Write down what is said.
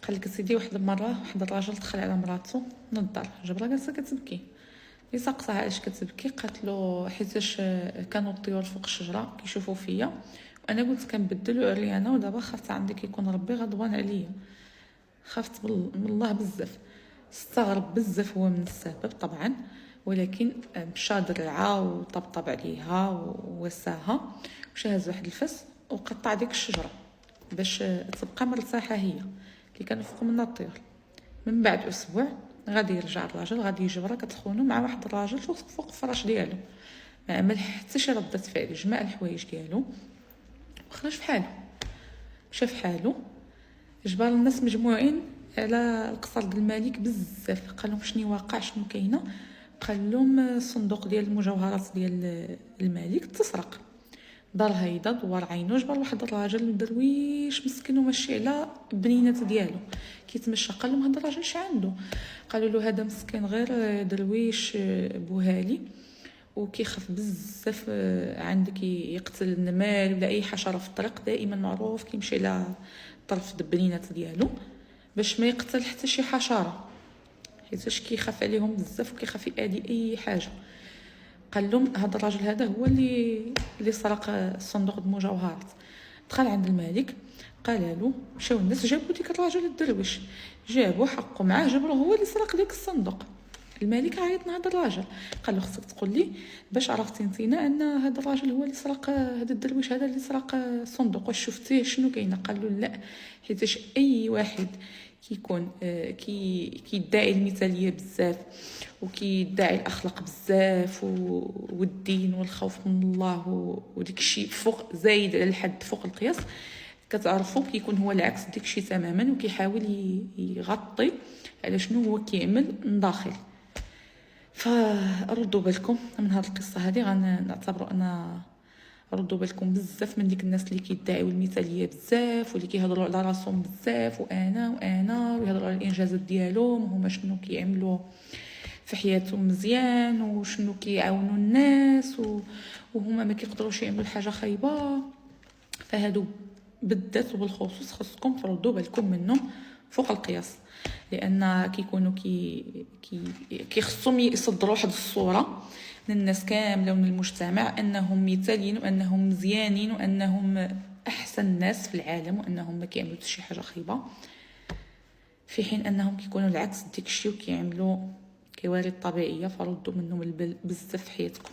قال لك سيدي واحد المره واحد الراجل دخل على مراته من الدار، جبرها جالسه كتبكي. اللي سقساها علاش كتبكي، قالت له حيتاش كانوا الطيور فوق الشجره كيشوفوا فيا وانا قلت كنبدل وعريانه، ودابا خافت عندك يكون ربي غضبان عليا، خافت من الله بزاف. استغرب بزاف هو من السبب طبعا، ولكن مشى درعها وطبطب عليها ووساها ومشى هز واحد الفس وقطع ديك الشجره باش تبقى مرتاحه هي اللي كانوا فوق منها الطيور. من بعد اسبوع غادي يرجع الراجل، غادي يجبرها كتخونو مع واحد الراجل فوق الفراش ديالو، ما عمل حتى شي ردة فعل، جمع الحوايج ديالو وخرج فحالو، مشى فحالو. جبر الناس مجموعين على القصر ديال الملك بزاف، قال لهم شنو واقع شنو كاينه. قال لهم الصندوق ديال المجوهرات ديال الملك تسرق. دار هيدا دوار عينو، جبر واحد الراجل درويش مسكين ومشي على بنينات ديالو كيتمشى. قال لهم هذا الراجل اش عنده؟ قالوا له هذا مسكين غير درويش بوهالي وكيخاف بزاف، عندك يقتل النمال ولا اي حشره في الطريق، دائما معروف كيمشي على طرف البنينات ديالو باش ما يقتل حتى شي حشره، حيتاش كيخاف عليهم بزاف وكيخاف يأذي اي حاجه. قال لهم هذا الراجل هذا هو اللي سرق الصندوق المجوهرات. دخل عند الملك، قال له مشاو الناس جابوا ديك الراجل الدرويش، جابوه حقوا معاه، جبروه هو اللي سرق ديك الصندوق. الملك عيط لهذا الراجل، قال له خصك تقول لي باش عرفتي نتينا ان هذا الراجل هو اللي سرق، هذا الدرويش هذا اللي سرق الصندوق، واش شفتيه شنو كاينه؟ قال له لا، حيتاش اي واحد كيكون كيدعي المثاليه بزاف وكيدعي الاخلاق بزاف والدين والخوف من الله وديك الشيء فوق زايد على الحد فوق القياس، كتعرفوا كيكون هو العكس ديك الشيء تماما، وكيحاول يغطي على شنو هو كيعمل من داخل. فردوا بالكم من هذه القصه هذه، غنعتبروا ان ردوا بالكم بزاف من ديك الناس اللي كيدعيو المثاليه بزاف واللي كيهضروا على راسهم بزاف وانا ويهضروا على الانجازات ديالهم هما شنو كيعملوا في حياتهم مزيان وشنو كيعاونوا الناس وهما ما كيقدروش يعملوا حاجه خايبه. فهادو بالذات وبالخصوص خصكم تردوا بالكم منهم فوق القياس، لان كيكونوا كيخصهم يصدروا واحد الصوره للناس كامله ومن المجتمع انهم مثاليين وانهم مزيانين وانهم احسن ناس في العالم وانهم ما كيعملوا شي حاجه خايبه، في حين انهم كيكونوا العكس ديك الشيء وكيعملوا كوارث طبيعيه. فردوا منهم بزاف في حياتكم.